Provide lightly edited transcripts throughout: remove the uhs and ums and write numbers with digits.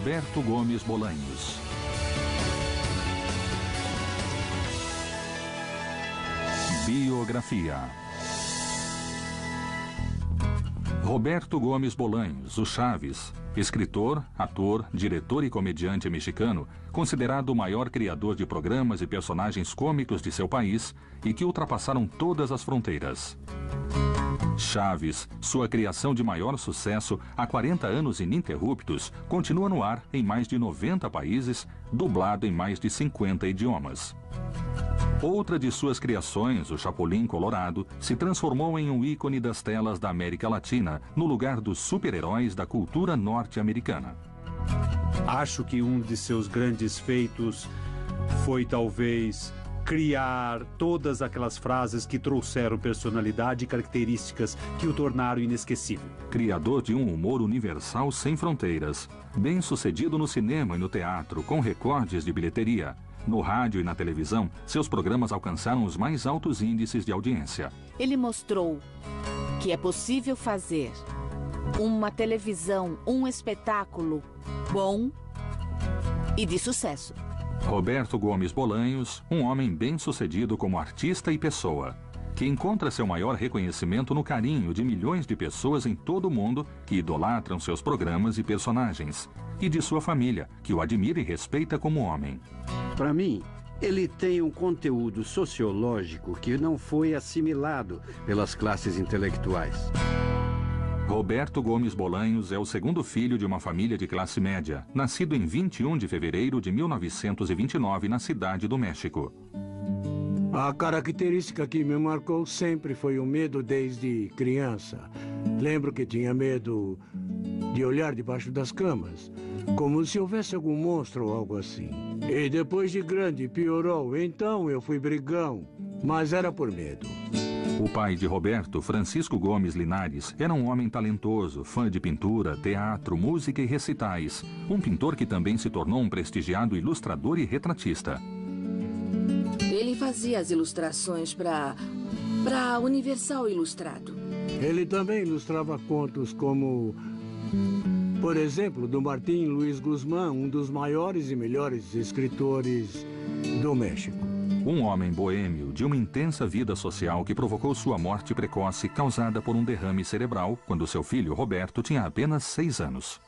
Roberto Gomes Bolanhos. Biografia. Roberto Gomes Bolanhos, o Chaves, escritor, ator, diretor e comediante mexicano, considerado o maior criador de programas e personagens cômicos de seu país e que ultrapassaram todas as fronteiras. Chaves, sua criação de maior sucesso há 40 anos ininterruptos, continua no ar em mais de 90 países, dublado em mais de 50 idiomas. Outra de suas criações, o Chapolin Colorado, se transformou em um ícone das telas da América Latina, no lugar dos super-heróis da cultura norte-americana. Acho que um de seus grandes feitos foi talvez criar todas aquelas frases que trouxeram personalidade e características que o tornaram inesquecível. Criador de um humor universal sem fronteiras, bem-sucedido no cinema e no teatro, com recordes de bilheteria. No rádio e na televisão, seus programas alcançaram os mais altos índices de audiência. Ele mostrou que é possível fazer uma televisão, um espetáculo bom e de sucesso. Roberto Gomes Bolanhos, um homem bem-sucedido como artista e pessoa, que encontra seu maior reconhecimento no carinho de milhões de pessoas em todo o mundo que idolatram seus programas e personagens, e de sua família, que o admira e respeita como homem. Para mim, ele tem um conteúdo sociológico que não foi assimilado pelas classes intelectuais. Roberto Gomes Bolanhos é o segundo filho de uma família de classe média, nascido em 21 de fevereiro de 1929 na Cidade do México. A característica que me marcou sempre foi o medo desde criança. Lembro que tinha medo de olhar debaixo das camas, como se houvesse algum monstro ou algo assim. E depois de grande piorou, então eu fui brigão, mas era por medo. O pai de Roberto, Francisco Gomes Linares, era um homem talentoso, fã de pintura, teatro, música e recitais. Um pintor que também se tornou um prestigiado ilustrador e retratista. Ele fazia as ilustrações para Universal Ilustrado. Ele também ilustrava contos como, por exemplo, do Martín Luiz Guzmán, um dos maiores e melhores escritores do México. Um homem boêmio de uma intensa vida social que provocou sua morte precoce causada por um derrame cerebral quando seu filho Roberto tinha apenas 6 anos.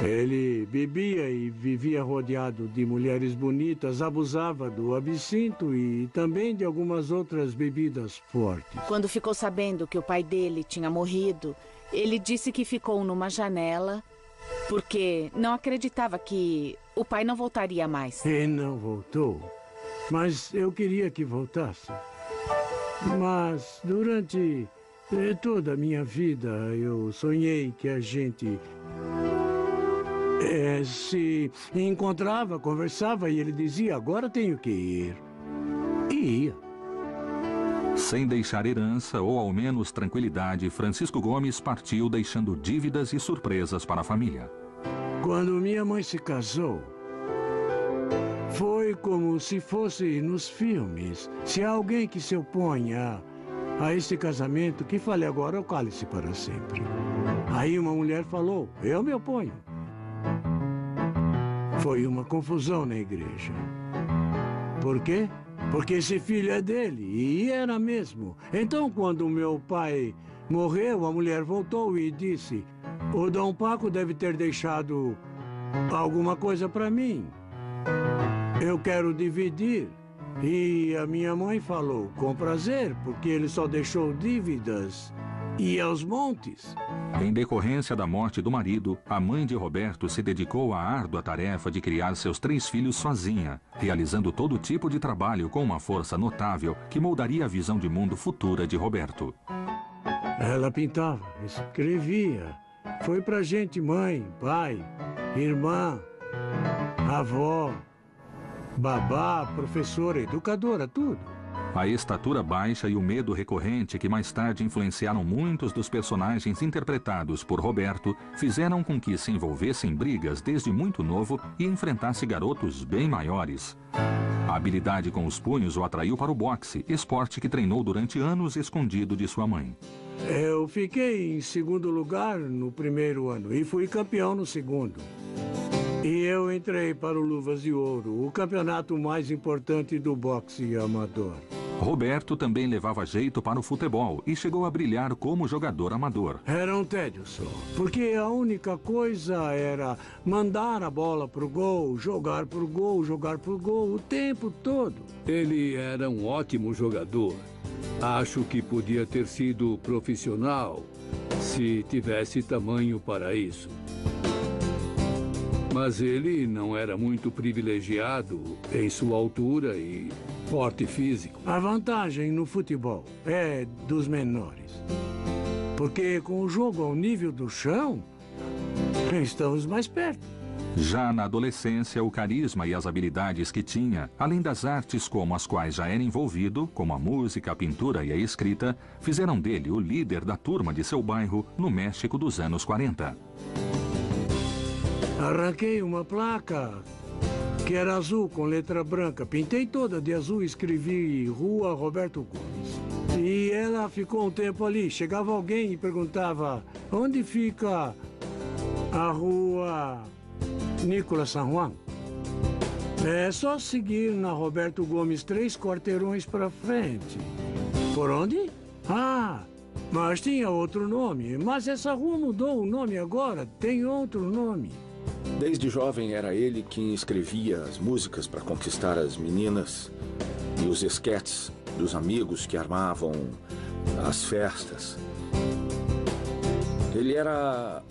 Ele bebia e vivia rodeado de mulheres bonitas, abusava do absinto e também de algumas outras bebidas fortes. Quando ficou sabendo que o pai dele tinha morrido, ele disse que ficou numa janela porque não acreditava que o pai não voltaria mais. E não voltou. Mas eu queria que voltasse. Mas durante toda a minha vida eu sonhei que a gente se encontrava, conversava e ele dizia, agora tenho que ir. E ia. Sem deixar herança ou ao menos tranquilidade, Francisco Gomes partiu deixando dívidas e surpresas para a família. Quando minha mãe se casou, foi como se fosse nos filmes. Se há alguém que se opõe a esse casamento, que fale agora ou cale-se para sempre. Aí uma mulher falou, eu me oponho. Foi uma confusão na igreja. Por quê? Porque esse filho é dele, e era mesmo. Então, quando meu pai morreu, a mulher voltou e disse, o Dom Paco deve ter deixado alguma coisa para mim. Eu quero dividir. E a minha mãe falou, com prazer, porque ele só deixou dívidas e aos montes. Em decorrência da morte do marido, a mãe de Roberto se dedicou à árdua tarefa de criar seus 3 filhos sozinha, realizando todo tipo de trabalho com uma força notável que moldaria a visão de mundo futura de Roberto. Ela pintava, escrevia. Foi pra gente mãe, pai, irmã, avó, babá, professora, educadora, tudo. A estatura baixa e o medo recorrente que mais tarde influenciaram muitos dos personagens interpretados por Roberto fizeram com que se envolvesse em brigas desde muito novo e enfrentasse garotos bem maiores. A habilidade com os punhos o atraiu para o boxe, esporte que treinou durante anos escondido de sua mãe. Eu fiquei em segundo lugar no primeiro ano e fui campeão no segundo. E eu entrei para o Luvas de Ouro, o campeonato mais importante do boxe amador. Roberto também levava jeito para o futebol e chegou a brilhar como jogador amador. Era um tédio só, porque a única coisa era mandar a bola pro gol, jogar pro gol, jogar pro gol o tempo todo. Ele era um ótimo jogador. Acho que podia ter sido profissional se tivesse tamanho para isso. Mas ele não era muito privilegiado em sua altura e porte físico. A vantagem no futebol é dos menores. Porque com o jogo ao nível do chão, estamos mais perto. Já na adolescência, o carisma e as habilidades que tinha, além das artes como as quais já era envolvido, como a música, a pintura e a escrita, fizeram dele o líder da turma de seu bairro no México dos anos 40. Arranquei uma placa que era azul com letra branca. Pintei toda de azul e escrevi Rua Roberto Gomes. E ela ficou um tempo ali. Chegava alguém e perguntava: onde fica a Rua Nicolas San Juan? É só seguir na Roberto Gomes 3 quarteirões para frente. Por onde? Ah, mas tinha outro nome. Mas essa rua mudou o nome agora. Tem outro nome. Desde jovem era ele quem escrevia as músicas para conquistar as meninas e os esquetes dos amigos que armavam as festas. Ele era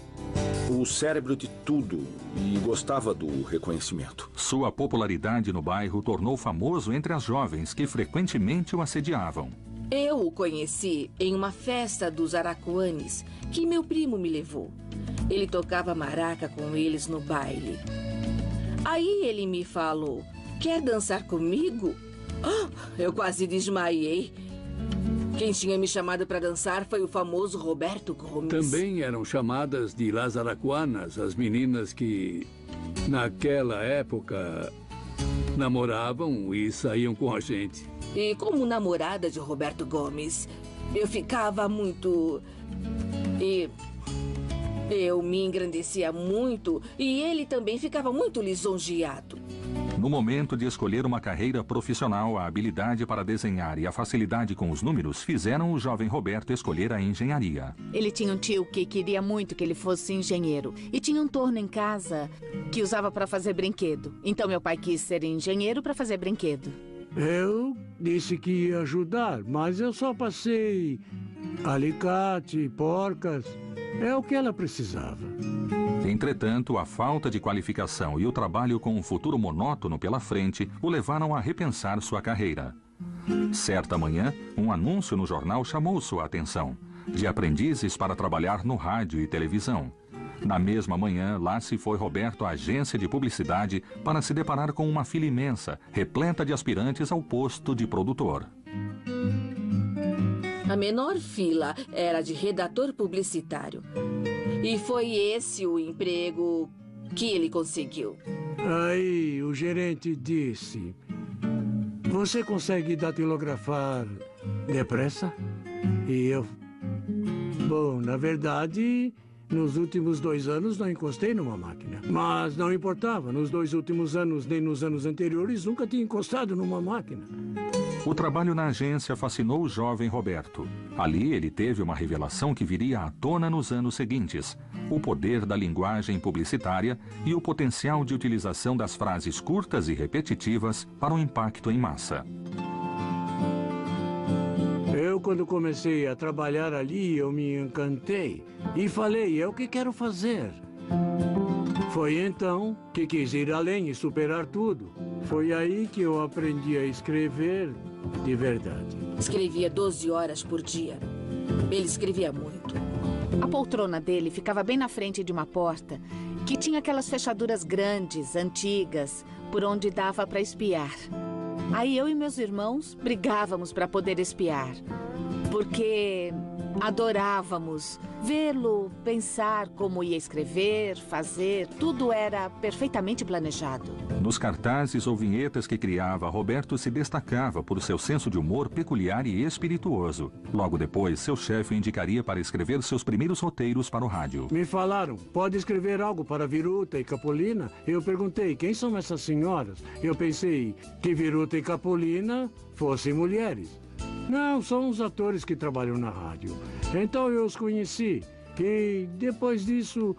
o cérebro de tudo e gostava do reconhecimento. Sua popularidade no bairro tornou famoso entre as jovens que frequentemente o assediavam. Eu o conheci em uma festa dos Aracuanes que meu primo me levou. Ele tocava maraca com eles no baile. Aí ele me falou: quer dançar comigo? Oh, eu quase desmaiei. Quem tinha me chamado para dançar foi o famoso Roberto Gomes. Também eram chamadas de Las Aracuanas as meninas que, naquela época, namoravam e saíam com a gente. E como namorada de Roberto Gomes, eu ficava muito... Eu me engrandecia muito e ele também ficava muito lisonjeado. No momento de escolher uma carreira profissional, a habilidade para desenhar e a facilidade com os números fizeram o jovem Roberto escolher a engenharia. Ele tinha um tio que queria muito que ele fosse engenheiro. E tinha um torno em casa que usava para fazer brinquedo. Então meu pai quis ser engenheiro para fazer brinquedo. Eu disse que ia ajudar, mas eu só passei alicate, porcas. É o que ela precisava. Entretanto, a falta de qualificação e o trabalho com um futuro monótono pela frente o levaram a repensar sua carreira. Certa manhã, um anúncio no jornal chamou sua atenção: de aprendizes para trabalhar no rádio e televisão. Na mesma manhã, lá se foi Roberto à agência de publicidade para se deparar com uma fila imensa, repleta de aspirantes ao posto de produtor. A menor fila era de redator publicitário. E foi esse o emprego que ele conseguiu. Aí o gerente disse: você consegue datilografar depressa? E eu... Bom, na verdade, nos últimos 2 anos não encostei numa máquina. Mas não importava, nos 2 últimos anos, nem nos anos anteriores, nunca tinha encostado numa máquina. O trabalho na agência fascinou o jovem Roberto. Ali ele teve uma revelação que viria à tona nos anos seguintes: o poder da linguagem publicitária e o potencial de utilização das frases curtas e repetitivas para um impacto em massa. Quando comecei a trabalhar ali, eu me encantei e falei: é o que quero fazer. Foi então que quis ir além e superar tudo. Foi aí que eu aprendi a escrever de verdade. Escrevia 12 horas por dia. Ele escrevia muito. A poltrona dele ficava bem na frente de uma porta que tinha aquelas fechaduras grandes, antigas, por onde dava para espiar. Aí eu e meus irmãos brigávamos para poder espiar, porque adorávamos vê-lo, pensar como ia escrever, fazer, tudo era perfeitamente planejado. Nos cartazes ou vinhetas que criava, Roberto se destacava por seu senso de humor peculiar e espirituoso. Logo depois, seu chefe o indicaria para escrever seus primeiros roteiros para o rádio. Me falaram, pode escrever algo para Viruta e Capolina? Eu perguntei, quem são essas senhoras? Eu pensei que Viruta e Capolina fossem mulheres. Não, são os atores que trabalham na rádio. Então eu os conheci. E depois disso,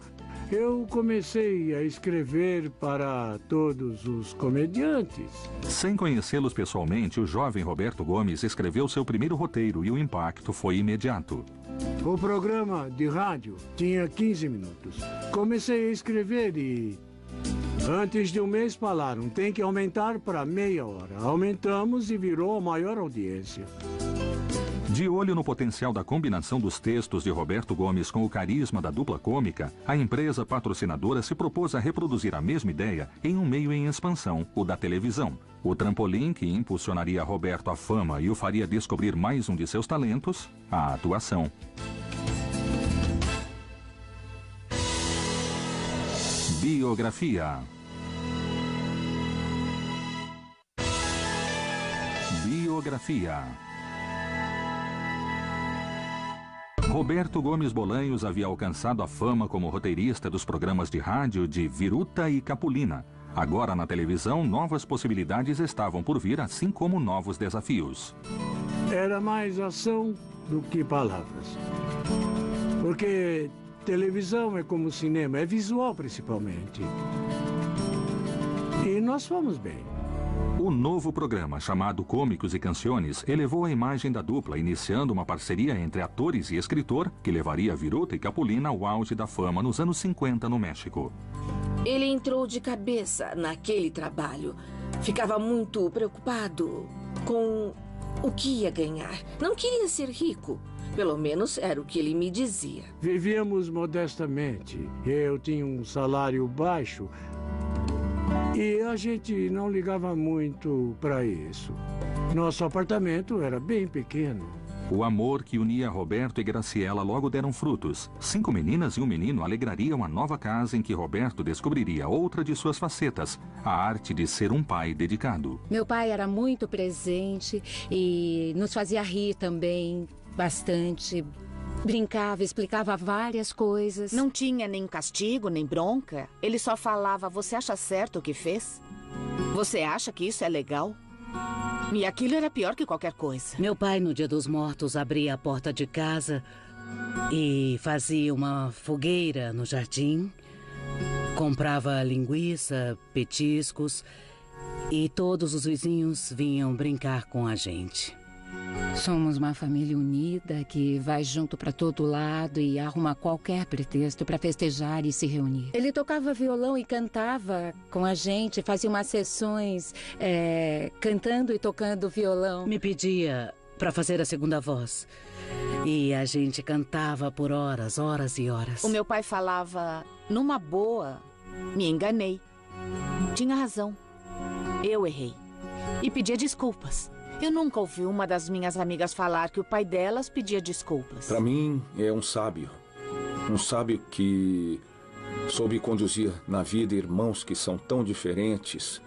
eu comecei a escrever para todos os comediantes. Sem conhecê-los pessoalmente, o jovem Roberto Gomes escreveu seu primeiro roteiro e o impacto foi imediato. O programa de rádio tinha 15 minutos. Comecei a escrever e... antes de um mês falaram, tem que aumentar para meia hora. Aumentamos e virou a maior audiência. De olho no potencial da combinação dos textos de Roberto Gomes com o carisma da dupla cômica, a empresa patrocinadora se propôs a reproduzir a mesma ideia em um meio em expansão, o da televisão. O trampolim que impulsionaria Roberto à fama e o faria descobrir mais um de seus talentos, a atuação. Biografia. Biografia. Roberto Gomes Bolanhos havia alcançado a fama como roteirista dos programas de rádio de Viruta e Capolina. Agora, na televisão, novas possibilidades estavam por vir, assim como novos desafios. Era mais ação do que palavras. Porque televisão é como cinema, é visual principalmente. E nós fomos bem. O novo programa, chamado Cômicos e Canciones, elevou a imagem da dupla, iniciando uma parceria entre atores e escritor que levaria Viruta e Capolina ao auge da fama nos anos 50 no México. Ele entrou de cabeça naquele trabalho. Ficava muito preocupado com o que ia ganhar. Não queria ser rico. Pelo menos era o que ele me dizia. Vivíamos modestamente. Eu tinha um salário baixo. E a gente não ligava muito para isso. Nosso apartamento era bem pequeno. O amor que unia Roberto e Graciela logo deram frutos. 5 meninas e um menino alegrariam a nova casa em que Roberto descobriria outra de suas facetas, a arte de ser um pai dedicado. Meu pai era muito presente e nos fazia rir também bastante. Brincava, explicava várias coisas. Não tinha nem castigo, nem bronca. Ele só falava, você acha certo o que fez? Você acha que isso é legal? E aquilo era pior que qualquer coisa. Meu pai, no Dia dos Mortos, abria a porta de casa e fazia uma fogueira no jardim. Comprava linguiça, petiscos e todos os vizinhos vinham brincar com a gente. Somos uma família unida que vai junto para todo lado e arruma qualquer pretexto para festejar e se reunir. Ele tocava violão e cantava com a gente, fazia umas sessões cantando e tocando violão. Me pedia para fazer a segunda voz e a gente cantava por horas, horas e horas. O meu pai falava, numa boa, me enganei. Tinha razão. Eu errei. E pedia desculpas. Eu nunca ouvi uma das minhas amigas falar que o pai delas pedia desculpas. Para mim, é um sábio. Um sábio que soube conduzir na vida irmãos que são tão diferentes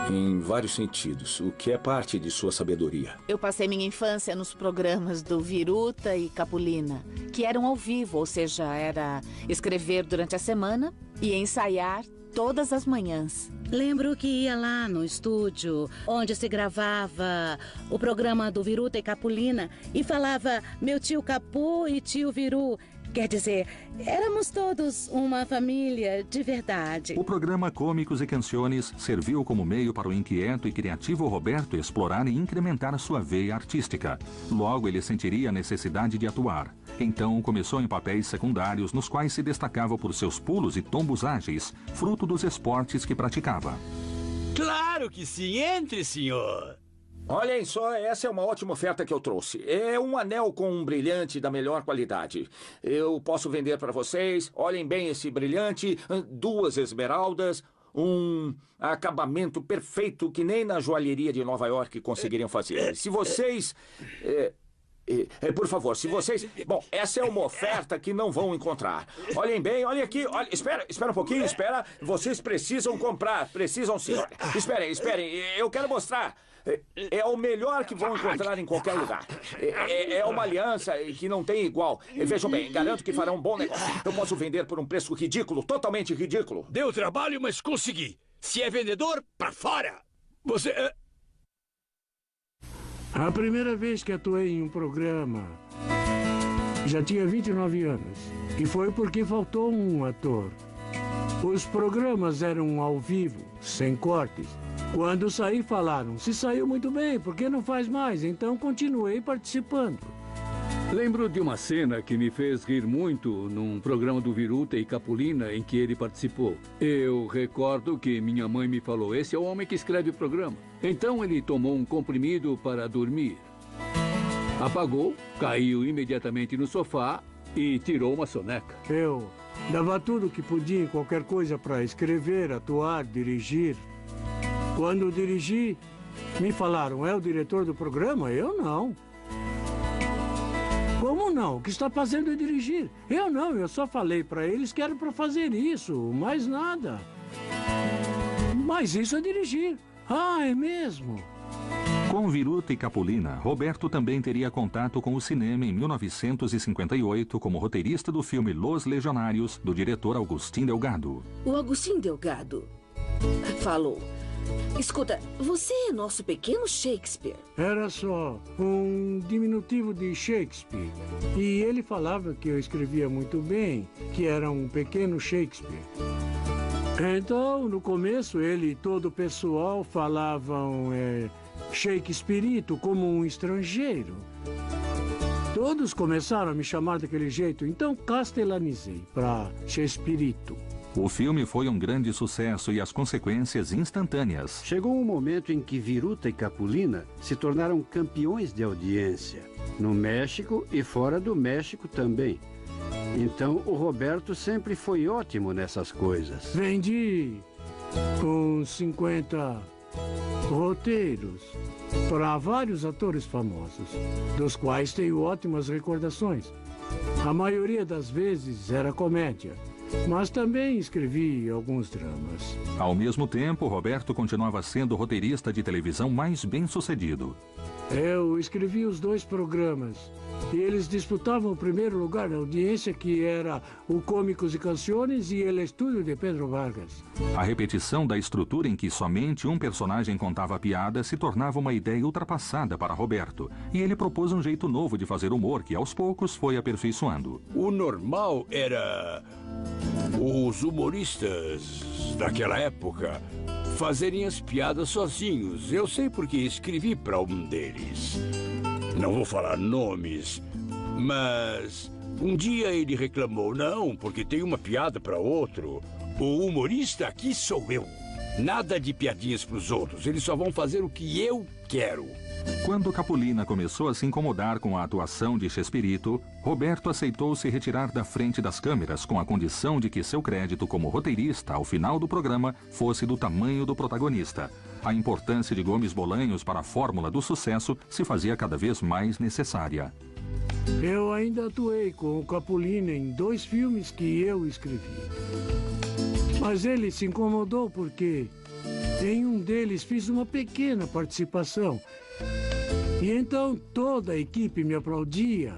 em vários sentidos, o que é parte de sua sabedoria. Eu passei minha infância nos programas do Viruta e Capolina, que eram ao vivo, ou seja, era escrever durante a semana e ensaiar todas as manhãs. Lembro que ia lá no estúdio, onde se gravava o programa do Viruta e Capolina, e falava meu tio Capu e tio Viru. Quer dizer, éramos todos uma família de verdade. O programa Cômicos e Canciones serviu como meio para o inquieto e criativo Roberto explorar e incrementar sua veia artística. Logo, ele sentiria a necessidade de atuar. Então, começou em papéis secundários, nos quais se destacava por seus pulos e tombos ágeis, fruto dos esportes que praticava. Claro que sim! Entre, senhor! Olhem só, essa é uma ótima oferta que eu trouxe. É um anel com um brilhante da melhor qualidade. Eu posso vender para vocês. Olhem bem esse brilhante, 2 esmeraldas, um acabamento perfeito que nem na joalheria de Nova York conseguiriam fazer. Se vocês... Por favor, se vocês... Bom, essa é uma oferta que não vão encontrar. Olhem bem, olhem aqui. Espera um pouquinho, espera. Vocês precisam comprar, precisam sim. Esperem, eu quero mostrar. É o melhor que vão encontrar em qualquer lugar. É uma aliança que não tem igual. Vejam bem, garanto que farão um bom negócio. Eu posso vender por um preço ridículo, totalmente ridículo. Deu trabalho, mas consegui. Se é vendedor, pra fora. Você... A primeira vez que atuei em um programa, já tinha 29 anos. E foi porque faltou um ator. Os programas eram ao vivo, sem cortes. Quando saí, falaram, se saiu muito bem, por que não faz mais? Então continuei participando. Lembro de uma cena que me fez rir muito num programa do Viruta e Capulina em que ele participou. Eu recordo que minha mãe me falou, esse é o homem que escreve o programa. Então ele tomou um comprimido para dormir. Apagou, caiu imediatamente no sofá e tirou uma soneca. Eu dava tudo o que podia em qualquer coisa para escrever, atuar, dirigir. Quando dirigi, me falaram, é o diretor do programa? Eu não. Como não? O que está fazendo é dirigir. Eu não, eu só falei para eles que era para fazer isso, mais nada. Mas isso é dirigir. Ah, é mesmo? Com Viruta e Capulina, Roberto também teria contato com o cinema em 1958 como roteirista do filme Los Legionários, do diretor Agustín Delgado. O Agustín Delgado falou... Escuta, você é nosso pequeno Shakespeare. Era só um diminutivo de Shakespeare. E ele falava que eu escrevia muito bem, que era um pequeno Shakespeare. Então, no começo, ele e todo o pessoal falavam Shakespearito como um estrangeiro. Todos começaram a me chamar daquele jeito, então castelanizei para Shakespearito. O filme foi um grande sucesso e as consequências instantâneas. Chegou um momento em que Viruta e Capulina se tornaram campeões de audiência, no México e fora do México também. Então, o Roberto sempre foi ótimo nessas coisas. Vendi uns 50 roteiros para vários atores famosos, dos quais tenho ótimas recordações. A maioria das vezes era comédia. Mas também escrevi alguns dramas. Ao mesmo tempo, Roberto continuava sendo o roteirista de televisão mais bem-sucedido. Eu escrevi os 2 programas. E eles disputavam o primeiro lugar na audiência, que era o Cômicos e Canções e El Estúdio de Pedro Vargas. A repetição da estrutura em que somente um personagem contava a piada se tornava uma ideia ultrapassada para Roberto. E ele propôs um jeito novo de fazer humor que, aos poucos, foi aperfeiçoando. O normal era os humoristas daquela época fazerem as piadas sozinhos. Eu sei porque escrevi para um deles. Não vou falar nomes, mas um dia ele reclamou, não, porque tem uma piada para outro. O humorista aqui sou eu. Nada de piadinhas para os outros, eles só vão fazer o que eu quero. Quando Capulina começou a se incomodar com a atuação de Chespirito, Roberto aceitou se retirar da frente das câmeras com a condição de que seu crédito como roteirista ao final do programa fosse do tamanho do protagonista. A importância de Gomes Bolanhos para a fórmula do sucesso se fazia cada vez mais necessária. Eu ainda atuei com o Capulina em 2 filmes que eu escrevi. Mas ele se incomodou porque em um deles fiz uma pequena participação. E então toda a equipe me aplaudia.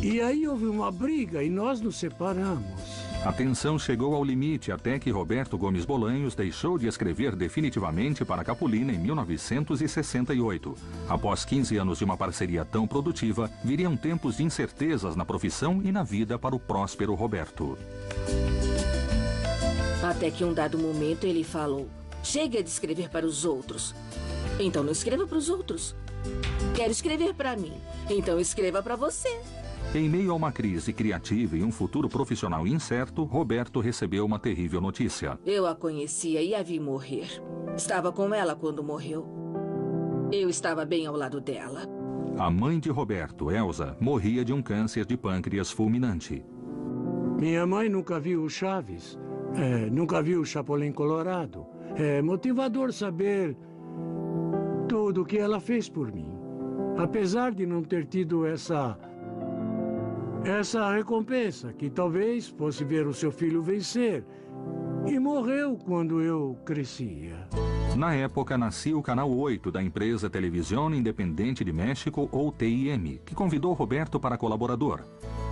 E aí houve uma briga e nós nos separamos. A tensão chegou ao limite até que Roberto Gomes Bolanhos deixou de escrever definitivamente para Capulina em 1968. Após 15 anos de uma parceria tão produtiva, viriam tempos de incertezas na profissão e na vida para o próspero Roberto. Até que um dado momento ele falou, chega de escrever para os outros. Então não escreva para os outros. Quero escrever para mim. Então escreva para você. Em meio a uma crise criativa e um futuro profissional incerto, Roberto recebeu uma terrível notícia. Eu a conhecia e a vi morrer. Estava com ela quando morreu. Eu estava bem ao lado dela. A mãe de Roberto, Elza, morria de um câncer de pâncreas fulminante. Minha mãe nunca viu o Chaves. Nunca viu o Chapolin Colorado. É motivador saber tudo o que ela fez por mim. apesar de não ter tido essa recompensa, que talvez fosse ver o seu filho vencer. E morreu quando eu crescia. Na época, nascia o Canal 8 da empresa Televisión Independente de México, ou TIM, que convidou Roberto para colaborador.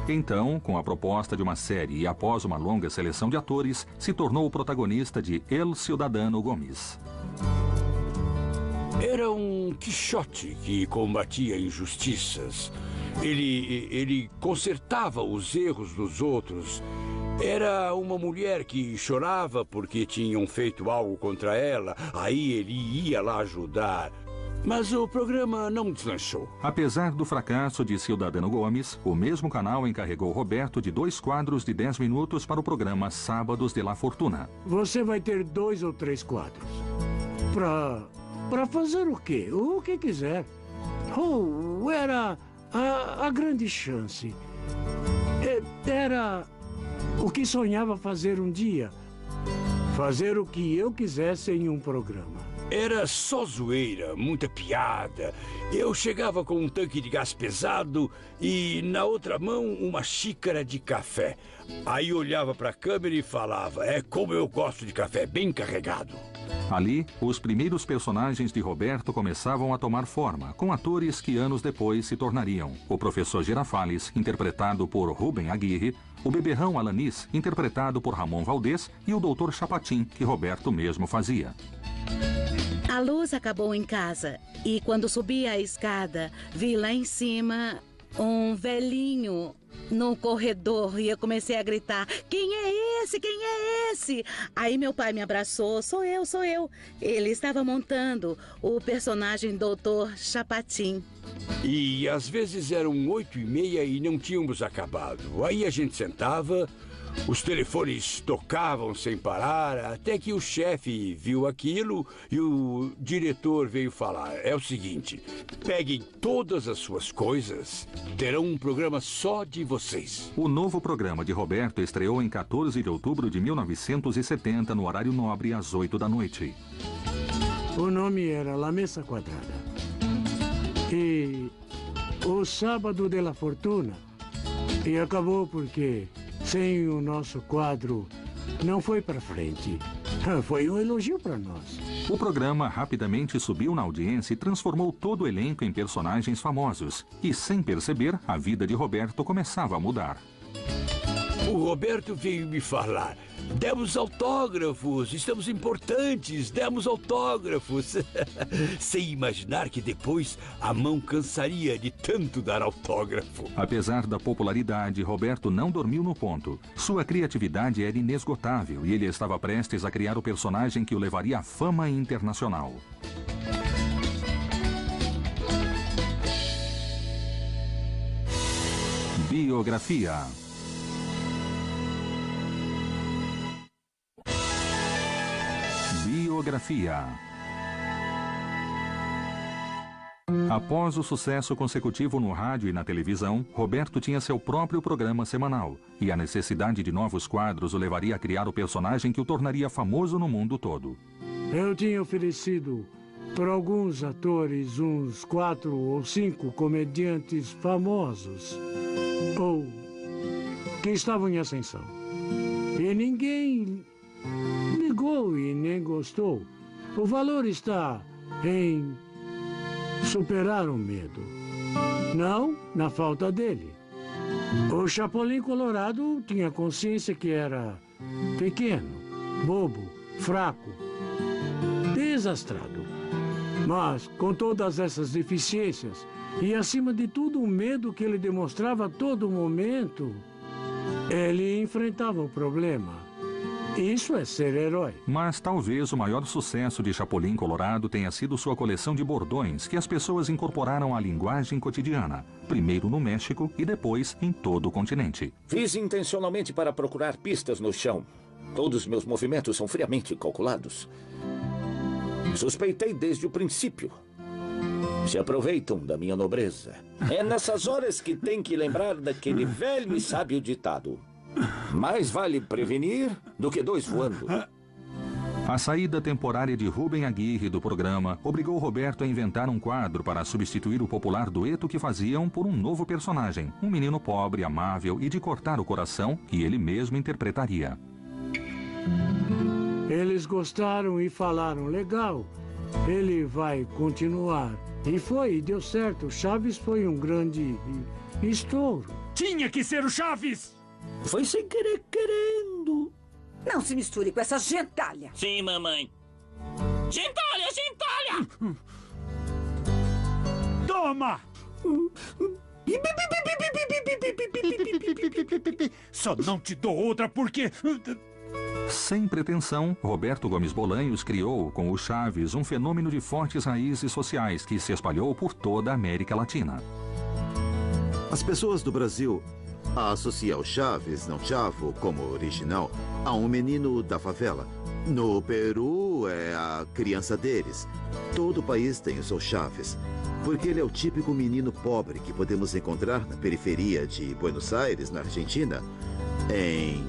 Então, com a proposta de uma série e após uma longa seleção de atores, se tornou o protagonista de El Ciudadano Gomes. Era um Quixote que combatia injustiças. Ele consertava os erros dos outros. Era uma mulher que chorava porque tinham feito algo contra ela. Aí ele ia lá ajudar. Mas o programa não deslanchou. Apesar do fracasso de Ciudadano Gomes, o mesmo canal encarregou Roberto de 2 quadros de 10 minutos para o programa Sábados de la Fortuna. Você vai ter 2 ou 3 quadros. Pra fazer o quê? O que quiser. Oh, era a grande chance. Era o que sonhava fazer um dia. Fazer o que eu quisesse em um programa. Era só zoeira, muita piada. Eu chegava com um tanque de gás pesado e, na outra mão, uma xícara de café. Aí olhava para a câmera e falava, é como eu gosto de café, bem carregado. Ali, os primeiros personagens de Roberto começavam a tomar forma, com atores que anos depois se tornariam o professor Girafales, interpretado por Rubem Aguirre, o beberrão Alanis, interpretado por Ramon Valdez, e o doutor Chapatin, que Roberto mesmo fazia. A luz acabou em casa e quando subi a escada, vi lá em cima um velhinho no corredor e eu comecei a gritar, quem é esse? Quem é esse? Aí meu pai me abraçou, sou eu. Ele estava montando o personagem Doutor Chapatin. E às vezes eram 8h30 e não tínhamos acabado. Aí a gente sentava, os telefones tocavam sem parar, até que o chefe viu aquilo e o diretor veio falar, é o seguinte, peguem todas as suas coisas, terão um programa só de vocês. O novo programa de Roberto estreou em 14 de outubro de 1970, no horário nobre, às 8 da noite. O nome era La Mesa Quadrada. E o Sábado de la Fortuna. E acabou porque, sem o nosso quadro, não foi para frente. Foi um elogio para nós. O programa rapidamente subiu na audiência e transformou todo o elenco em personagens famosos. E, sem perceber, a vida de Roberto começava a mudar. O Roberto veio me falar, demos autógrafos, estamos importantes, demos autógrafos. Sem imaginar que depois a mão cansaria de tanto dar autógrafo. Apesar da popularidade, Roberto não dormiu no ponto. Sua criatividade era inesgotável e ele estava prestes a criar o personagem que o levaria à fama internacional. Biografia. Biografia. Após o sucesso consecutivo no rádio e na televisão, Roberto tinha seu próprio programa semanal, e a necessidade de novos quadros o levaria a criar o personagem que o tornaria famoso no mundo todo. Eu tinha oferecido para alguns atores uns 4 ou 5 comediantes famosos, ou que estavam em ascensão. E ninguém ligou e nem gostou. O valor está em superar o medo, não na falta dele. O Chapolin Colorado tinha consciência que era pequeno, bobo, fraco, desastrado. Mas, com todas essas deficiências, e acima de tudo o medo que ele demonstrava a todo momento, ele enfrentava o problema. Isso é ser herói. Mas talvez o maior sucesso de Chapolin Colorado tenha sido sua coleção de bordões que as pessoas incorporaram à linguagem cotidiana, primeiro no México e depois em todo o continente. Fiz intencionalmente para procurar pistas no chão. Todos meus movimentos são friamente calculados. Suspeitei desde o princípio. Se aproveitam da minha nobreza. É nessas horas que tem que lembrar daquele velho e sábio ditado. Mais vale prevenir do que 2 voando. A saída temporária de Rubem Aguirre do programa obrigou Roberto a inventar um quadro para substituir o popular dueto que faziam por um novo personagem, um menino pobre, amável e de cortar o coração que ele mesmo interpretaria. Eles gostaram e falaram, legal, ele vai continuar. E deu certo. Chaves foi um grande estouro. Tinha que ser o Chaves! Foi sem querer querendo. Não se misture com essa gentalha. Sim, mamãe. Gentalha, gentalha! Toma! Só não te dou outra porque... Sem pretensão, Roberto Gomes Bolanhos criou, com o Chaves, um fenômeno de fortes raízes sociais que se espalhou por toda a América Latina. As pessoas do Brasil associam o Chaves, não Chavo, como original, a um menino da favela. No Peru, é a criança deles. Todo o país tem o seu Chaves, porque ele é o típico menino pobre que podemos encontrar na periferia de Buenos Aires, na Argentina, em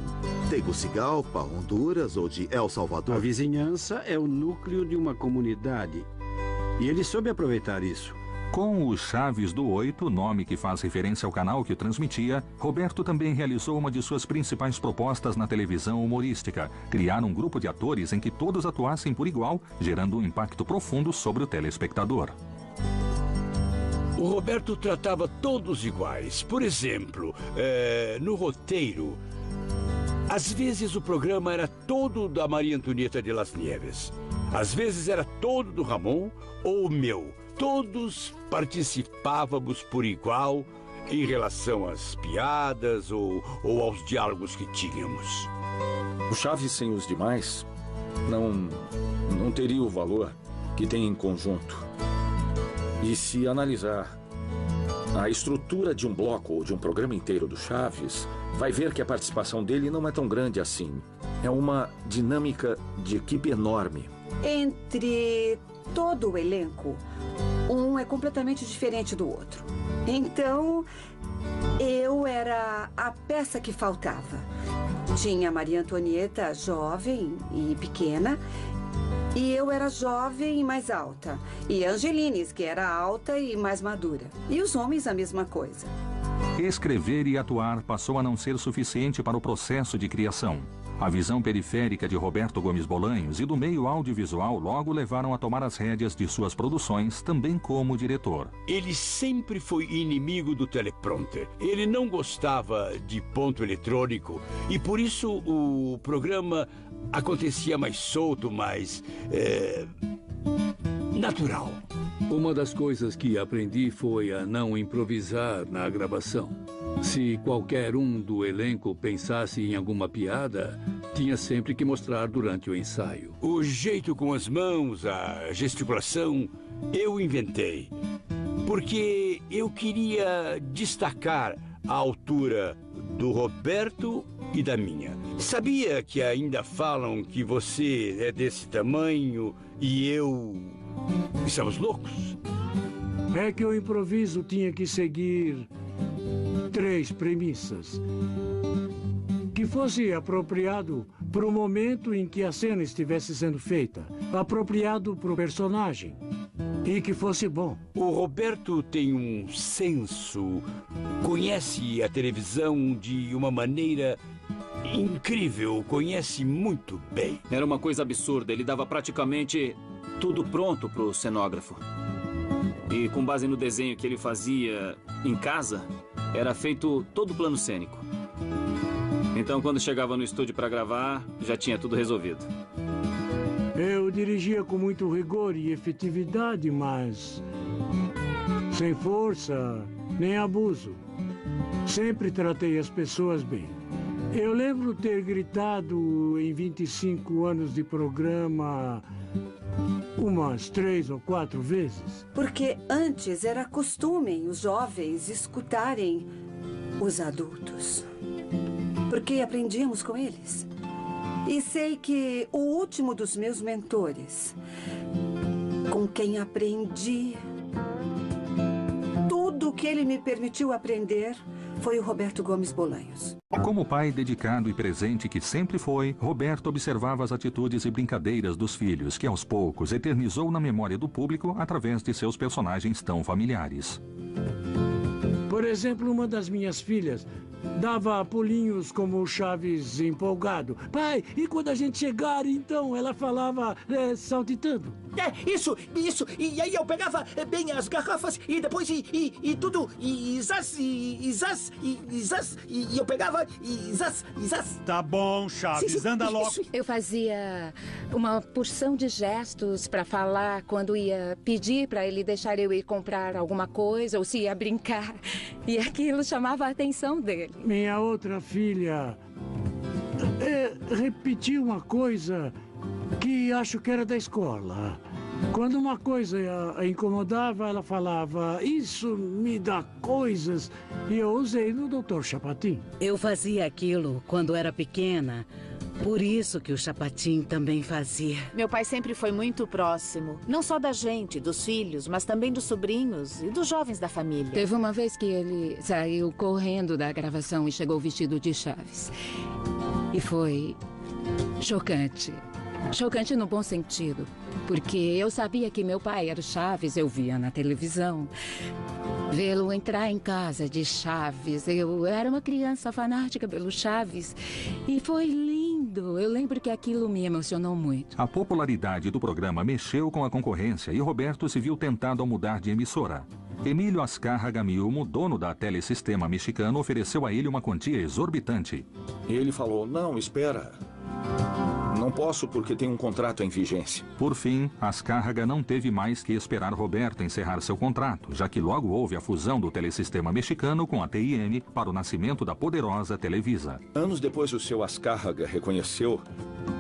Tegucigalpa, Honduras ou de El Salvador. A vizinhança é o núcleo de uma comunidade. E ele soube aproveitar isso. Com o Chaves do 8, nome que faz referência ao canal que o transmitia, Roberto também realizou uma de suas principais propostas na televisão humorística: criar um grupo de atores em que todos atuassem por igual, gerando um impacto profundo sobre o telespectador. O Roberto tratava todos iguais. Por exemplo, no roteiro, às vezes o programa era todo da Maria Antonieta de Las Nieves. Às vezes era todo do Ramon ou o meu. Todos participávamos por igual em relação às piadas ou aos diálogos que tínhamos. O Chaves sem os demais não teria o valor que tem em conjunto. E se analisar a estrutura de um bloco ou de um programa inteiro do Chaves, vai ver que a participação dele não é tão grande assim. É uma dinâmica de equipe enorme. Entre todo o elenco, um é completamente diferente do outro. Então, eu era a peça que faltava. Tinha a Maria Antonieta jovem e pequena, e eu era jovem e mais alta. E a Angelines, que era alta e mais madura. E os homens a mesma coisa. Escrever e atuar passou a não ser suficiente para o processo de criação. A visão periférica de Roberto Gomes Bolanhos e do meio audiovisual logo levaram a tomar as rédeas de suas produções, também como diretor. Ele sempre foi inimigo do teleprompter. Ele não gostava de ponto eletrônico e por isso o programa acontecia mais solto, mais natural. Uma das coisas que aprendi foi a não improvisar na gravação. Se qualquer um do elenco pensasse em alguma piada, tinha sempre que mostrar durante o ensaio. O jeito com as mãos, a gesticulação, eu inventei. Porque eu queria destacar a altura do Roberto e da minha. Sabia que ainda falam que você é desse tamanho e eu... Estamos loucos? É que o improviso tinha que seguir 3 premissas. Que fosse apropriado para o momento em que a cena estivesse sendo feita. Apropriado para o personagem. E que fosse bom. O Roberto tem um senso, conhece a televisão de uma maneira incrível, conhece muito bem. Era uma coisa absurda, ele dava praticamente tudo pronto pro cenógrafo. E com base no desenho que ele fazia em casa, era feito todo o plano cênico. Então, quando chegava no estúdio para gravar, já tinha tudo resolvido. Eu dirigia com muito rigor e efetividade, mas sem força nem abuso. Sempre tratei as pessoas bem. Eu lembro ter gritado em 25 anos de programa umas 3 ou 4 vezes. Porque antes era costume os jovens escutarem os adultos. Porque aprendíamos com eles. E sei que o último dos meus mentores, com quem aprendi tudo o que ele me permitiu aprender, foi o Roberto Gomes Bolanhos. Como pai dedicado e presente que sempre foi, Roberto observava as atitudes e brincadeiras dos filhos, que aos poucos eternizou na memória do público através de seus personagens tão familiares. Por exemplo, uma das minhas filhas dava pulinhos como o Chaves empolgado. Pai, e quando a gente chegar, então? Ela falava saltitando. Isso. E aí eu pegava bem as garrafas e depois e tudo. E eu pegava e zaz. Tá bom, Chaves, anda logo. Eu fazia uma porção de gestos para falar quando ia pedir para ele deixar eu ir comprar alguma coisa ou se ia brincar. E aquilo chamava a atenção dele. Minha outra filha repetiu uma coisa que acho que era da escola. Quando uma coisa a incomodava, ela falava, isso me dá coisas. E eu usei no Dr. Chapatin. Eu fazia aquilo quando era pequena. Por isso que o Chapatin também fazia. Meu pai sempre foi muito próximo. Não só da gente, dos filhos, mas também dos sobrinhos e dos jovens da família. Teve uma vez que ele saiu correndo da gravação e chegou vestido de Chaves. E foi chocante. Chocante no bom sentido. Porque eu sabia que meu pai era o Chaves, eu via na televisão. Vê-lo entrar em casa de Chaves. Eu era uma criança fanática pelo Chaves. E foi lindo. Eu lembro que aquilo me emocionou muito. A popularidade do programa mexeu com a concorrência e Roberto se viu tentado a mudar de emissora. Emílio Azcárraga Milmo, dono da Telesistema Mexicano, ofereceu a ele uma quantia exorbitante. Ele falou, não, espera. Não posso porque tem um contrato em vigência. Por fim, Azcárraga não teve mais que esperar Roberto encerrar seu contrato, já que logo houve a fusão do Telesistema Mexicano com a TIM para o nascimento da poderosa Televisa. Anos depois, o seu Azcárraga reconheceu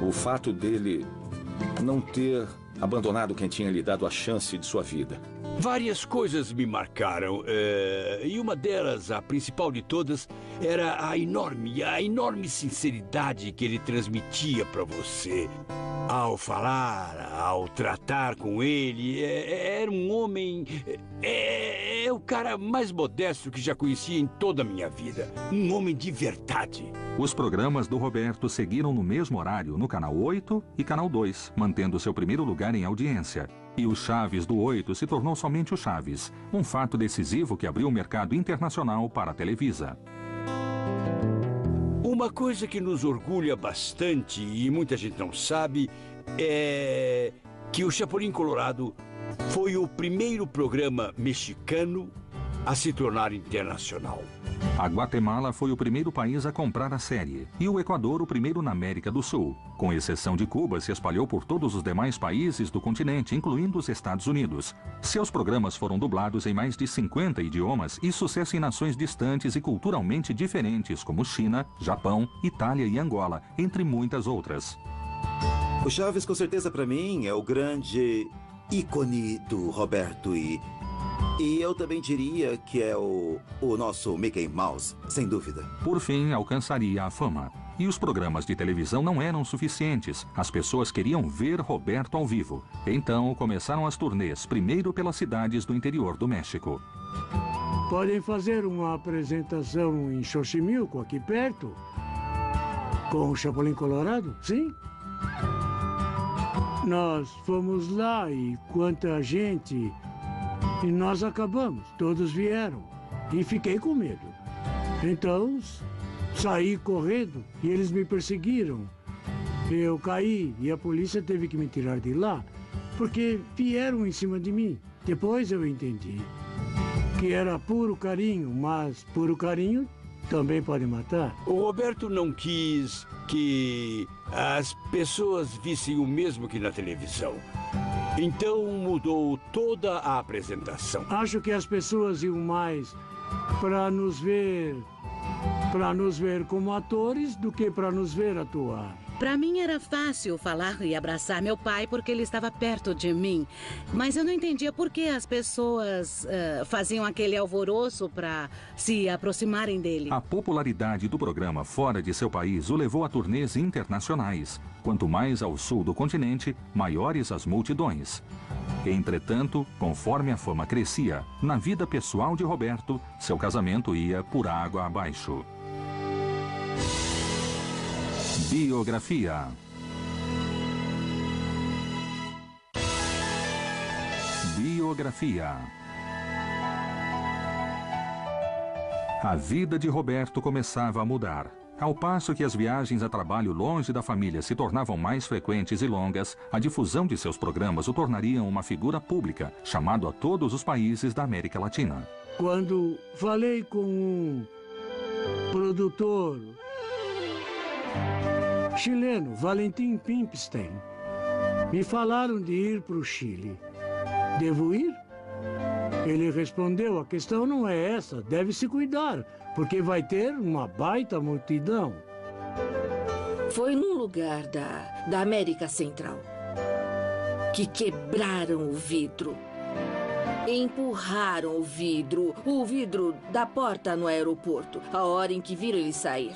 o fato dele não ter abandonado quem tinha lhe dado a chance de sua vida. Várias coisas me marcaram, e uma delas, a principal de todas, era a enorme sinceridade que ele transmitia para você. Ao falar, ao tratar com ele, era um homem... É o cara mais modesto que já conheci em toda a minha vida. Um homem de verdade. Os programas do Roberto seguiram no mesmo horário no Canal 8 e Canal 2, mantendo seu primeiro lugar em audiência. E o Chaves do 8 se tornou somente o Chaves, um fato decisivo que abriu o mercado internacional para a Televisa. Uma coisa que nos orgulha bastante, e muita gente não sabe, é que o Chapulin Colorado foi o primeiro programa mexicano a se tornar internacional. A Guatemala foi o primeiro país a comprar a série, e o Equador o primeiro na América do Sul. Com exceção de Cuba, se espalhou por todos os demais países do continente, incluindo os Estados Unidos. Seus programas foram dublados em mais de 50 idiomas e sucesso em nações distantes e culturalmente diferentes, como China, Japão, Itália e Angola, entre muitas outras. O Chaves, com certeza, para mim, é o grande ícone do Roberto E eu também diria que é o nosso Mickey Mouse, sem dúvida. Por fim, alcançaria a fama. E os programas de televisão não eram suficientes. As pessoas queriam ver Roberto ao vivo. Então, começaram as turnês, primeiro pelas cidades do interior do México. Podem fazer uma apresentação em Xochimilco, aqui perto? Com o Chapulin Colorado? Sim? Nós fomos lá e quanta gente... E nós acabamos, todos vieram. E fiquei com medo. Então, saí correndo e eles me perseguiram. Eu caí e a polícia teve que me tirar de lá, porque vieram em cima de mim. Depois eu entendi que era puro carinho, mas puro carinho também pode matar. O Roberto não quis que as pessoas vissem o mesmo que na televisão. Então mudou toda a apresentação. Acho que as pessoas iam mais para nos ver como atores do que para nos ver atuar. Para mim era fácil falar e abraçar meu pai porque ele estava perto de mim. Mas eu não entendia por que as pessoas faziam aquele alvoroço para se aproximarem dele. A popularidade do programa fora de seu país o levou a turnês internacionais. Quanto mais ao sul do continente, maiores as multidões. Entretanto, conforme a fama crescia, na vida pessoal de Roberto, seu casamento ia por água abaixo. Biografia. Biografia. A vida de Roberto começava a mudar. Ao passo que as viagens a trabalho longe da família se tornavam mais frequentes e longas, a difusão de seus programas o tornariam uma figura pública, chamado a todos os países da América Latina. Quando falei com um produtor chileno, Valentim Pimstein, me falaram de ir para o Chile. Devo ir? Ele respondeu, a questão não é essa, deve se cuidar, porque vai ter uma baita multidão. Foi num lugar da América Central que quebraram o vidro. Empurraram o vidro da porta no aeroporto, a hora em que viram ele sair.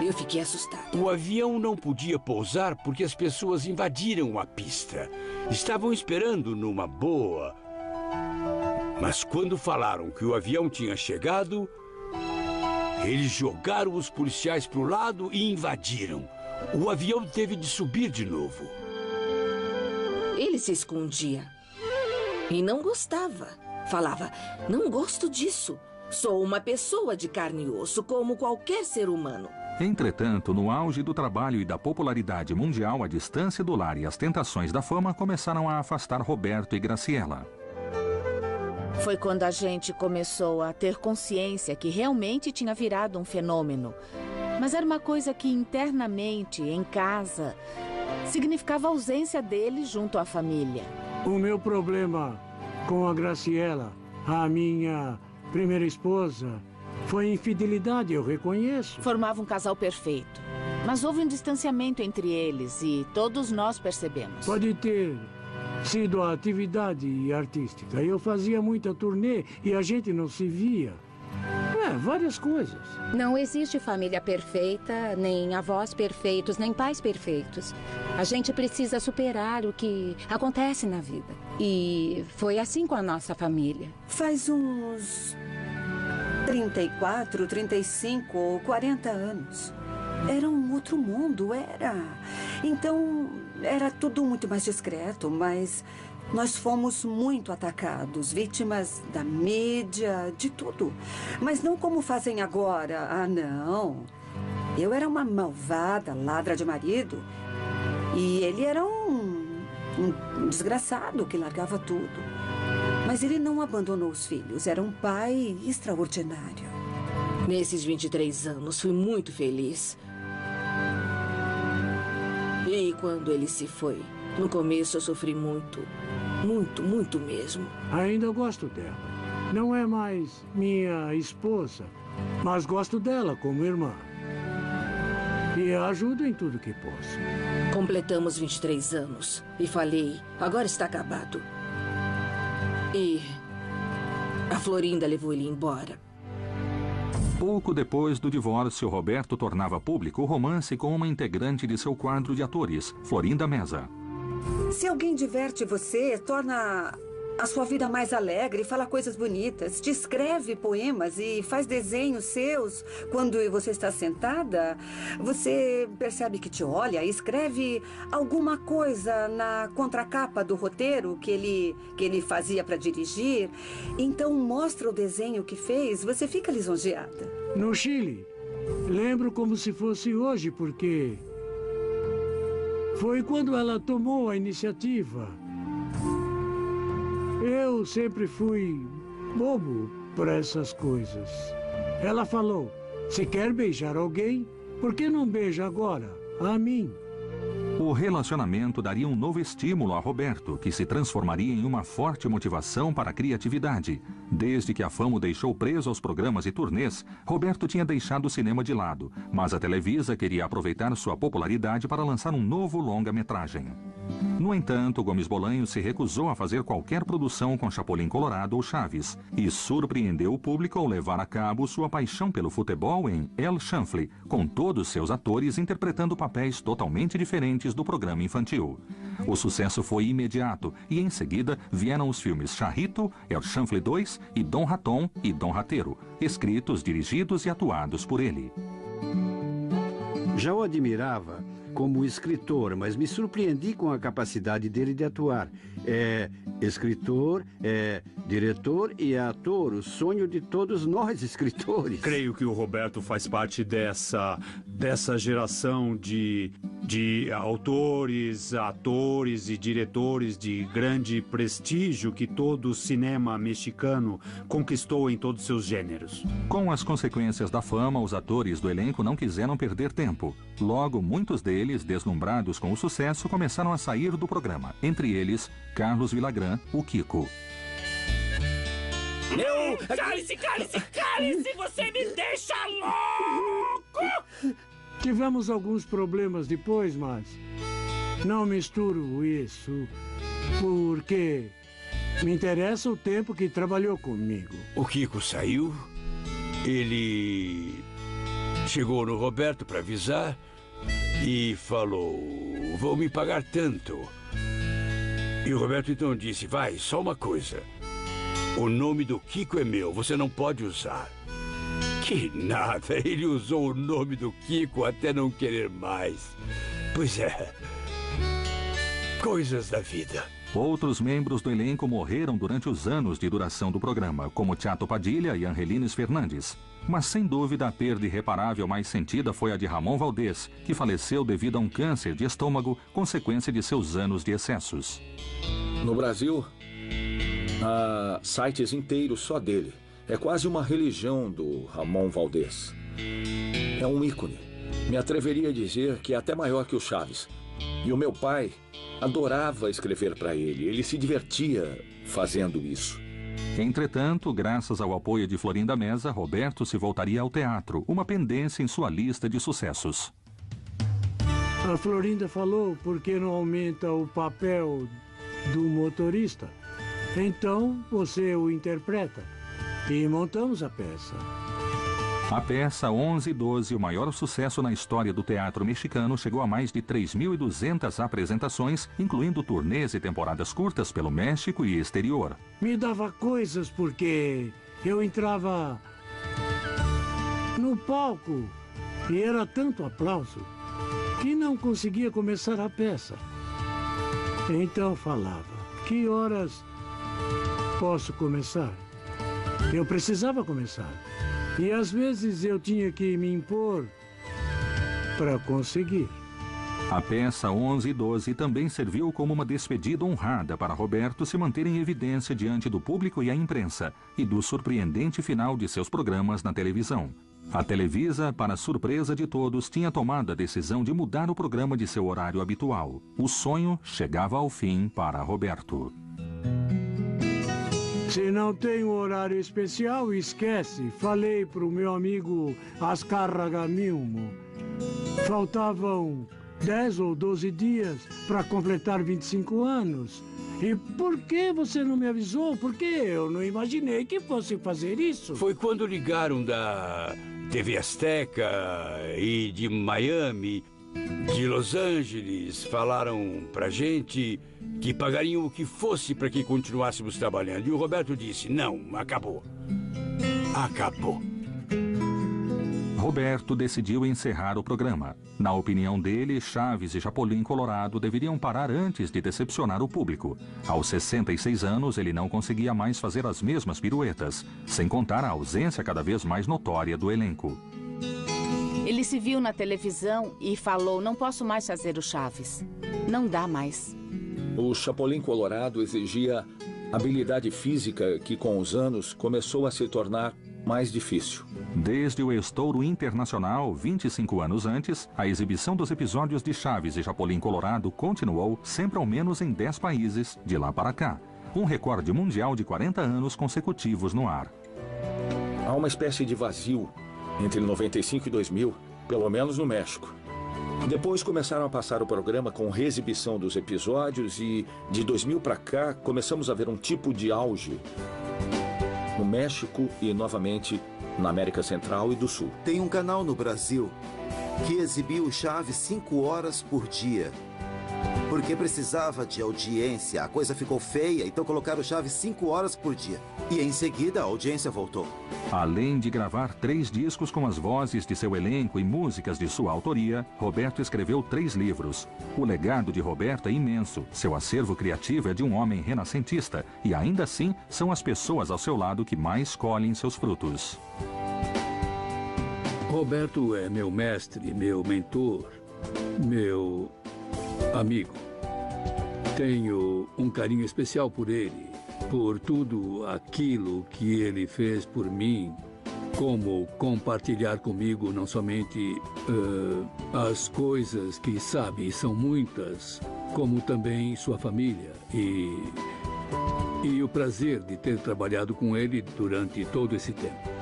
Eu fiquei assustada. O avião não podia pousar porque as pessoas invadiram a pista. Estavam esperando numa boa. Mas quando falaram que o avião tinha chegado, eles jogaram os policiais para o lado e invadiram. O avião teve de subir de novo. Ele se escondia e não gostava. Falava, não gosto disso. Sou uma pessoa de carne e osso, como qualquer ser humano. Entretanto, no auge do trabalho e da popularidade mundial, a distância do lar e as tentações da fama começaram a afastar Roberto e Graciela. Foi quando a gente começou a ter consciência que realmente tinha virado um fenômeno. Mas era uma coisa que internamente, em casa, significava a ausência dele junto à família. O meu problema com a Graciela, a minha primeira esposa, foi infidelidade, eu reconheço. Formava um casal perfeito. Mas houve um distanciamento entre eles e todos nós percebemos. Pode ter sido a atividade artística. Eu fazia muita turnê e a gente não se via. Várias coisas. Não existe família perfeita, nem avós perfeitos, nem pais perfeitos. A gente precisa superar o que acontece na vida. E foi assim com a nossa família. Faz uns 34, 35 ou 40 anos. Era um outro mundo, era. Então, era tudo muito mais discreto, mas nós fomos muito atacados, vítimas da mídia, de tudo. Mas não como fazem agora. Ah, não. Eu era uma malvada ladra de marido e ele era um desgraçado que largava tudo. Mas ele não abandonou os filhos. Era um pai extraordinário. Nesses 23 anos, fui muito feliz. E quando ele se foi, no começo eu sofri muito. Muito, muito mesmo. Ainda gosto dela. Não é mais minha esposa, mas gosto dela como irmã. E a ajudo em tudo que posso. Completamos 23 anos e falei, agora está acabado. E a Florinda levou ele embora. Pouco depois do divórcio, Roberto tornava público o romance com uma integrante de seu quadro de atores, Florinda Meza. Se alguém diverte você, torna a sua vida mais alegre, fala coisas bonitas, te escreve poemas e faz desenhos seus. Quando você está sentada, você percebe que te olha e escreve alguma coisa na contracapa do roteiro que ele fazia para dirigir. Então mostra o desenho que fez, você fica lisonjeada. No Chile, lembro como se fosse hoje, porque foi quando ela tomou a iniciativa. Eu sempre fui bobo para essas coisas. Ela falou, se quer beijar alguém, por que não beija agora? A mim. O relacionamento daria um novo estímulo a Roberto, que se transformaria em uma forte motivação para a criatividade. Desde que a fama o deixou preso aos programas e turnês, Roberto tinha deixado o cinema de lado, mas a Televisa queria aproveitar sua popularidade para lançar um novo longa-metragem. No entanto, Gomes Bolanho se recusou a fazer qualquer produção com Chapolin Colorado ou Chaves, e surpreendeu o público ao levar a cabo sua paixão pelo futebol em El Chanfle, com todos seus atores interpretando papéis totalmente diferentes do programa infantil. O sucesso foi imediato e, em seguida, vieram os filmes Charrito, El Chanfle 2 e Dom Raton e Dom Rateiro, escritos, dirigidos e atuados por ele. Já o admirava como escritor, mas me surpreendi com a capacidade dele de atuar. É escritor, é diretor e é ator, o sonho de todos nós escritores. Creio que o Roberto faz parte dessa geração de autores, atores e diretores de grande prestígio que todo o cinema mexicano conquistou em todos seus gêneros. Com as consequências da fama, os atores do elenco não quiseram perder tempo. Logo, muitos deles, deslumbrados com o sucesso, começaram a sair do programa. Entre eles, Carlos Villagrán, o Kiko. Cale-se! Você me deixa louco! Tivemos alguns problemas depois, mas não misturo isso, porque me interessa o tempo que trabalhou comigo. O Kiko saiu, ele chegou no Roberto para avisar e falou, vou me pagar tanto. E o Roberto então disse, vai, só uma coisa, o nome do Kiko é meu, você não pode usar. Que nada, ele usou o nome do Kiko até não querer mais. Pois é, coisas da vida. Outros membros do elenco morreram durante os anos de duração do programa, como Chato Padilha e Angelines Fernandes. Mas sem dúvida a perda irreparável mais sentida foi a de Ramon Valdés, que faleceu devido a um câncer de estômago, consequência de seus anos de excessos. No Brasil, há sites inteiros só dele. É quase uma religião do Ramon Valdés. É um ícone. Me atreveria a dizer que é até maior que o Chaves. E o meu pai adorava escrever para ele. Ele se divertia fazendo isso. Entretanto, graças ao apoio de Florinda Meza, Roberto se voltaria ao teatro, uma pendência em sua lista de sucessos. A Florinda falou por que não aumenta o papel do motorista. Então você o interpreta. E montamos a peça. A peça 11 e 12, o maior sucesso na história do teatro mexicano, chegou a mais de 3.200 apresentações, incluindo turnês e temporadas curtas pelo México e exterior. Me dava coisas porque eu entrava no palco e era tanto aplauso que não conseguia começar a peça. Então falava, que horas posso começar? Eu precisava começar. E às vezes eu tinha que me impor para conseguir. A peça 11 e 12 também serviu como uma despedida honrada para Roberto se manter em evidência diante do público e a imprensa, e do surpreendente final de seus programas na televisão. A Televisa, para surpresa de todos, tinha tomado a decisão de mudar o programa de seu horário habitual. O sonho chegava ao fim para Roberto. Se não tem um horário especial, esquece. Falei para o meu amigo Azcárraga Milmo. Faltavam 10 ou 12 dias para completar 25 anos. E por que você não me avisou? Porque eu não imaginei que fosse fazer isso. Foi quando ligaram da TV Azteca e de Miami, de Los Angeles, falaram pra gente que pagariam o que fosse para que continuássemos trabalhando. E o Roberto disse, não, acabou. Acabou. Roberto decidiu encerrar o programa. Na opinião dele, Chaves e Chapolin Colorado deveriam parar antes de decepcionar o público. Aos 66 anos, ele não conseguia mais fazer as mesmas piruetas, sem contar a ausência cada vez mais notória do elenco. Ele se viu na televisão e falou, não posso mais fazer o Chaves. Não dá mais. O Chapolin Colorado exigia habilidade física que, com os anos, começou a se tornar mais difícil. Desde o estouro internacional, 25 anos antes, a exibição dos episódios de Chaves e Chapolin Colorado continuou sempre ao menos em 10 países, de lá para cá. Um recorde mundial de 40 anos consecutivos no ar. Há uma espécie de vazio entre 95 e 2000, pelo menos no México. Depois começaram a passar o programa com reexibição dos episódios e, de 2000 para cá, começamos a ver um tipo de auge no México e, novamente, na América Central e do Sul. Tem um canal no Brasil que exibiu Chaves 5 horas por dia. Porque precisava de audiência. A coisa ficou feia, então colocaram o Chaves 5 horas por dia. E em seguida a audiência voltou. Além de gravar 3 discos com as vozes de seu elenco e músicas de sua autoria, Roberto escreveu 3 livros. O legado de Roberto é imenso. Seu acervo criativo é de um homem renascentista. E ainda assim, são as pessoas ao seu lado que mais colhem seus frutos. Roberto é meu mestre, meu mentor, meu amigo. Tenho um carinho especial por ele, por tudo aquilo que ele fez por mim, como compartilhar comigo não somente as coisas que sabe, são muitas, como também sua família e o prazer de ter trabalhado com ele durante todo esse tempo.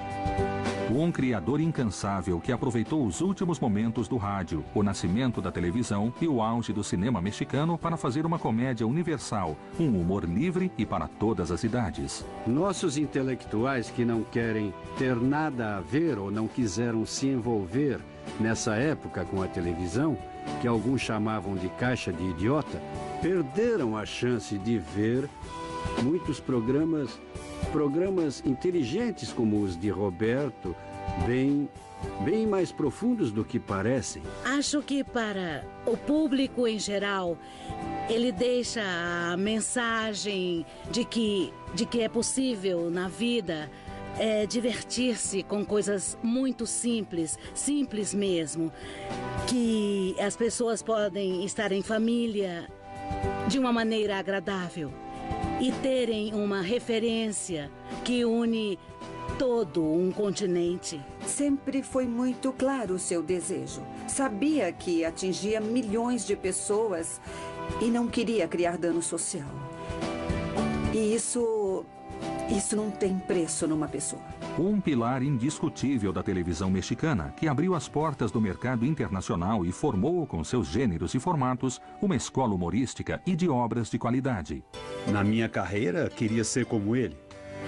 Um criador incansável que aproveitou os últimos momentos do rádio, o nascimento da televisão e o auge do cinema mexicano para fazer uma comédia universal, um humor livre e para todas as idades. Nossos intelectuais que não querem ter nada a ver ou não quiseram se envolver nessa época com a televisão, que alguns chamavam de caixa de idiota, perderam a chance de ver muitos programas inteligentes como os de Roberto, bem mais profundos do que parecem. Acho que para o público em geral, ele deixa a mensagem de que é possível na vida divertir-se com coisas muito simples mesmo, que as pessoas podem estar em família de uma maneira agradável e terem uma referência que une todo um continente. Sempre foi muito claro o seu desejo. Sabia que atingia milhões de pessoas e não queria criar dano social. E isso não tem preço numa pessoa. Um pilar indiscutível da televisão mexicana, que abriu as portas do mercado internacional e formou, com seus gêneros e formatos, uma escola humorística e de obras de qualidade. Na minha carreira, queria ser como ele.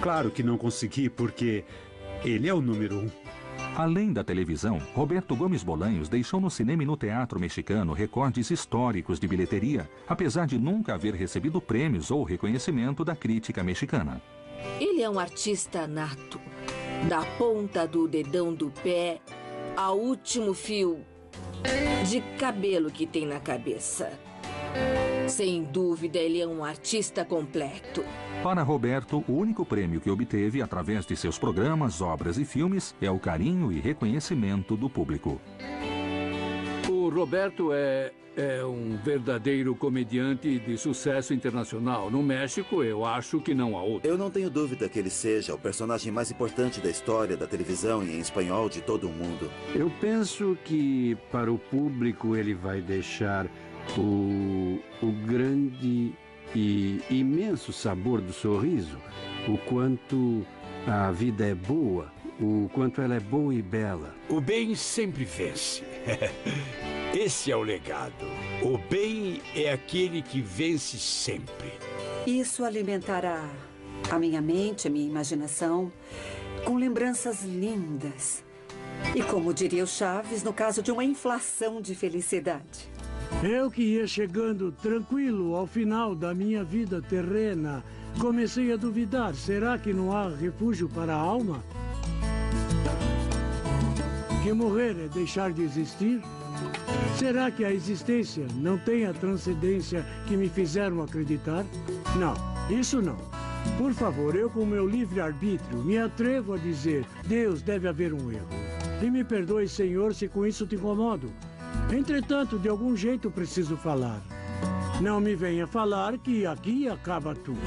Claro que não consegui, porque ele é o número 1. Além da televisão, Roberto Gomes Bolanhos deixou no cinema e no teatro mexicano recordes históricos de bilheteria, apesar de nunca haver recebido prêmios ou reconhecimento da crítica mexicana. Ele é um artista nato. Da ponta do dedão do pé ao último fio de cabelo que tem na cabeça. Sem dúvida, ele é um artista completo. Para Roberto, o único prêmio que obteve através de seus programas, obras e filmes é o carinho e reconhecimento do público. O Roberto é um verdadeiro comediante de sucesso internacional. No México, eu acho que não há outro. Eu não tenho dúvida que ele seja o personagem mais importante da história da televisão e em espanhol de todo o mundo. Eu penso que para o público ele vai deixar o grande e imenso sabor do sorriso, o quanto a vida é boa, o quanto ela é boa e bela. O bem sempre vence. Esse é o legado. O bem é aquele que vence sempre. Isso alimentará a minha mente, a minha imaginação, com lembranças lindas. E como diria o Chaves, no caso de uma inflação de felicidade. Eu que ia chegando tranquilo ao final da minha vida terrena, comecei a duvidar. Será que não há refúgio para a alma? Que morrer é deixar de existir? Será que a existência não tem a transcendência que me fizeram acreditar? Não, isso não. Por favor, eu com meu livre-arbítrio me atrevo a dizer: Deus, deve haver um erro. E me perdoe, Senhor, se com isso te incomodo. Entretanto, de algum jeito preciso falar. Não me venha falar que aqui acaba tudo.